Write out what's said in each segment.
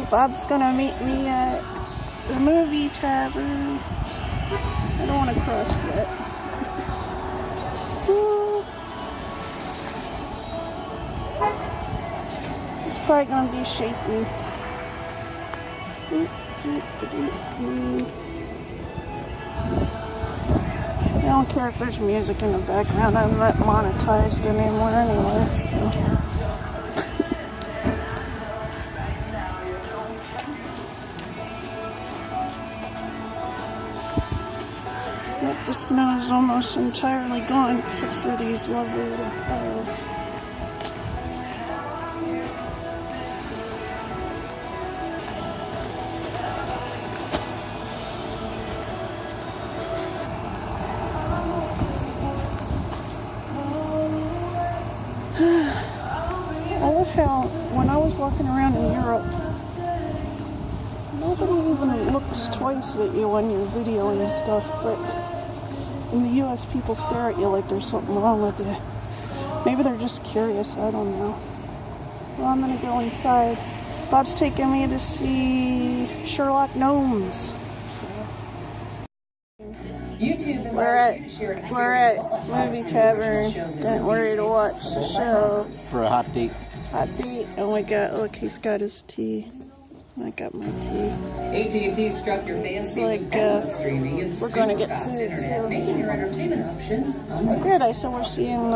Okay, Bob's gonna meet me at the movie tavern. I don't want to cross that. It's probably gonna be shaky. I don't care if there's music in the background. I'm not monetized anymore anyway, so. Yep, the snow is almost entirely gone except for these lovely little piles. I love how when I was walking around in Europe, nobody even looks twice at you when you're videoing and stuff, but in the US people stare at you like there's something wrong with you. Maybe they're just curious, I don't know. Well, I'm gonna go inside. Bob's taking me to see Sherlock Gnomes. We're at Movie Tavern, getting ready to watch the show. For a hot date. Hot date, and we got, look, he's got his tea. I got my tea. AT&T struck your fancy. It's like, we're gonna get food too. Making your entertainment options. I did, I said we're seeing,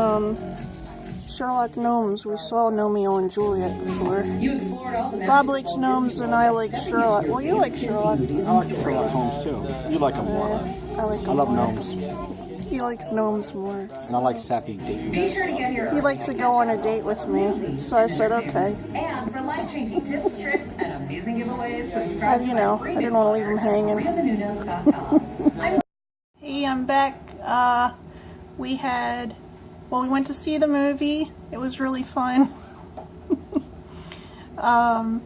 Sherlock Gnomes. We saw Romeo and Juliet before. You explored all the Bob likes Gnomes and I like Sherlock. Well, you like Sherlock. I like Sherlock Holmes too. You like them more. I like him I love more. Gnomes. He likes Gnomes more. And I like sappy date. Be sure to get your He likes to go on a date with me, so I said okay. and for life-changing tips, tricks, and amazing giveaways, subscribe You know, I didn't want to leave him hanging. Hey, I'm back. We went to see the movie. It was really fun. And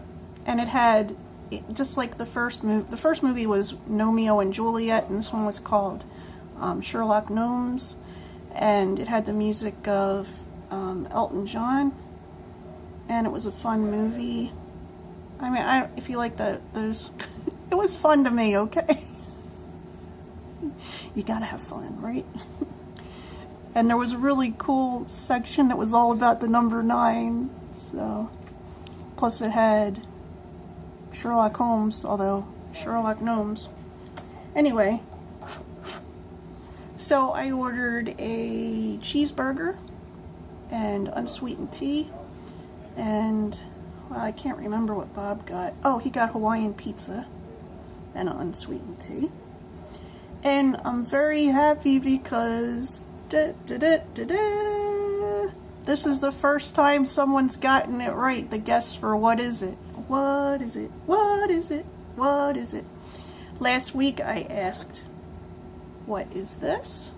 it had, just like the first movie. The first movie was Romeo and Juliet, and this one was called Sherlock Gnomes. And it had the music of Elton John. And it was a fun movie. I mean, if you like those, it was fun to me, okay? You gotta have fun, right? And there was a really cool section that was all about the number 9. So, plus it had Sherlock Holmes, although Sherlock Gnomes. Anyway, so I ordered a cheeseburger and unsweetened tea, and well, I can't remember what Bob got. Oh, he got Hawaiian pizza and an unsweetened tea. And I'm very happy because this is the first time someone's gotten it right. The guess for what is it? What is it? What is it? What is it? Last week I asked, what is this?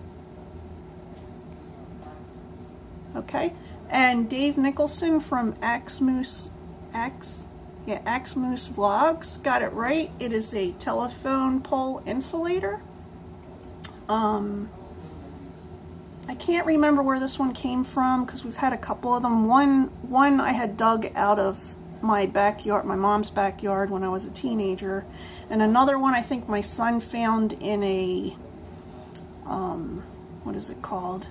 Okay. And Dave Nicholson from Axmoose Vlogs got it right. It is a telephone pole insulator. I can't remember where this one came from because we've had a couple of them. One I had dug out of my backyard, my mom's backyard when I was a teenager, and another one I think my son found in a what is it called?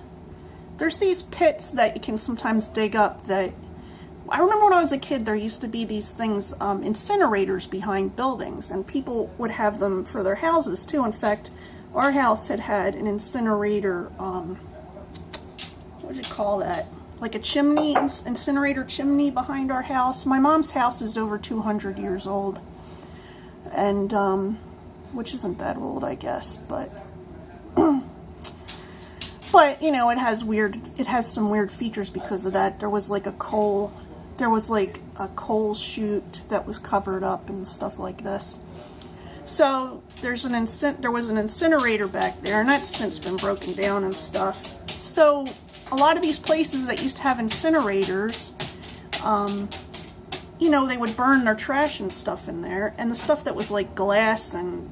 There's these pits that you can sometimes dig up that I remember when I was a kid there used to be these things, incinerators behind buildings, and people would have them for their houses too. In fact, our house had an incinerator, what do you call that? Like a chimney, incinerator chimney behind our house. My mom's house is over 200 years old, and which isn't that old, I guess, but but you know, it has some weird features because of that. There was like a coal chute that was covered up and stuff like this. So there was an incinerator back there, and that's since been broken down and stuff. So a lot of these places that used to have incinerators, you know, they would burn their trash and stuff in there, and the stuff that was like glass and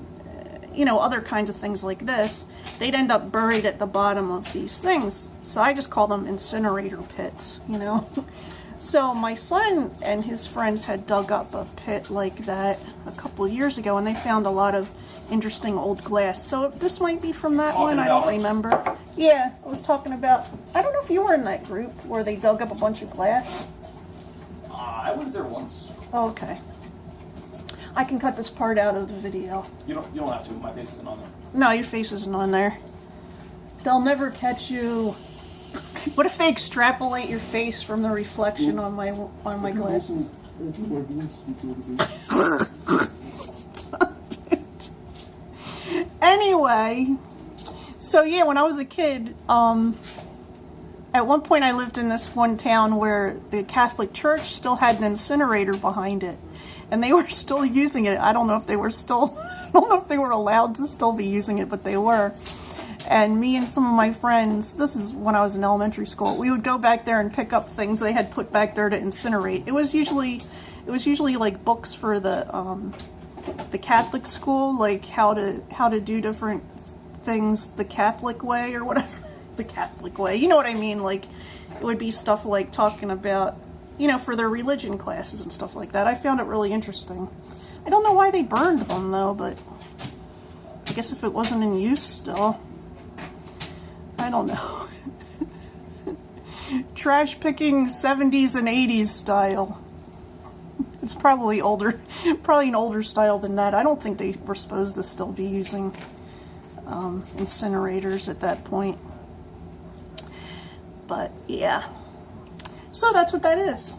you know, other kinds of things like this, they'd end up buried at the bottom of these things. So I just call them incinerator pits, you know. So my son and his friends had dug up a pit like that a couple of years ago, and they found a lot of interesting old glass. So this might be from that one. I don't remember. Yeah, I was talking about. I don't know if you were in that group where they dug up a bunch of glass. I was there once. Oh, okay. I can cut this part out of the video. You don't have to. My face isn't on there. No, your face isn't on there. They'll never catch you. What if they extrapolate your face from the reflection on my glasses? Stop it. Anyway, so yeah, when I was a kid, at one point I lived in this one town where the Catholic Church still had an incinerator behind it, and they were still using it. I don't know if they were allowed to still be using it, but they were. And me and some of my friends, this is when I was in elementary school, we would go back there and pick up things they had put back there to incinerate. It was usually like books for the Catholic school, like how to do different things the Catholic way or whatever. The Catholic way, you know what I mean? Like it would be stuff like talking about, for their religion classes and stuff like that. I found it really interesting. I don't know why they burned them though, but I guess if it wasn't in use still. I don't know. Trash picking 70s and 80s style. It's probably an older style than that. I don't think they were supposed to still be using incinerators at that point. But yeah. So that's what that is.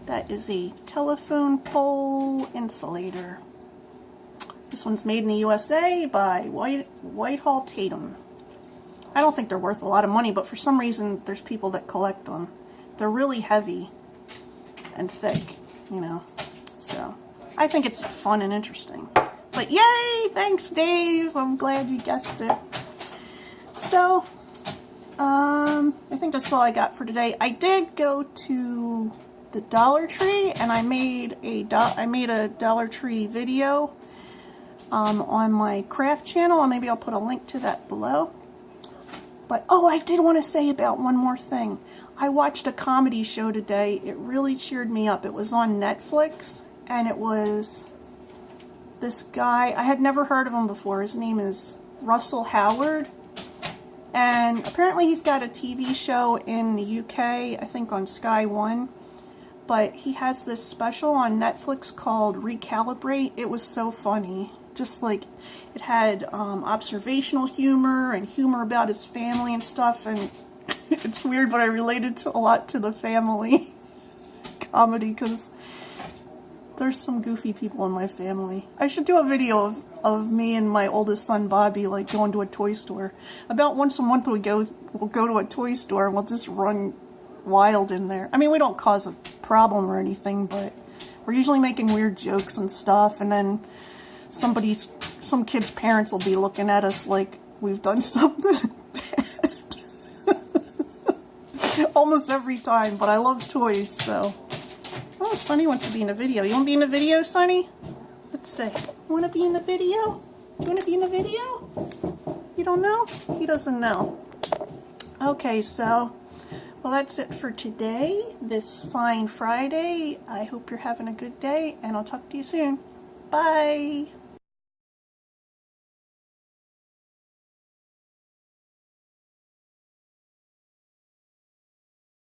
That is a telephone pole insulator. This one's made in the USA by Whitehall Tatum. I don't think they're worth a lot of money, but for some reason there's people that collect them. They're really heavy and thick, so I think it's fun and interesting. But yay! Thanks, Dave! I'm glad you guessed it. So, I think that's all I got for today. I did go to the Dollar Tree, and I made a Dollar Tree video on my craft channel, and maybe I'll put a link to that below. But, I did want to say about one more thing. I watched a comedy show today. It really cheered me up. It was on Netflix, and it was this guy. I had never heard of him before. His name is Russell Howard. And apparently he's got a TV show in the UK, I think on Sky One. But he has this special on Netflix called Recalibrate. It was so funny. Just like, it had observational humor and humor about his family and stuff, and it's weird, but I related a lot to the family comedy, because there's some goofy people in my family. I should do a video of me and my oldest son, Bobby, like going to a toy store. About once a month we'll go to a toy store and we'll just run wild in there. I mean, we don't cause a problem or anything, but we're usually making weird jokes and stuff, and then some kid's parents will be looking at us like we've done something bad. Almost every time, but I love toys, so. Oh, Sonny wants to be in a video. You want to be in a video, Sonny? Let's see. You want to be in the video? You want to be in the video? You don't know? He doesn't know. Okay, so, well, that's it for today, this fine Friday. I hope you're having a good day, and I'll talk to you soon. Bye!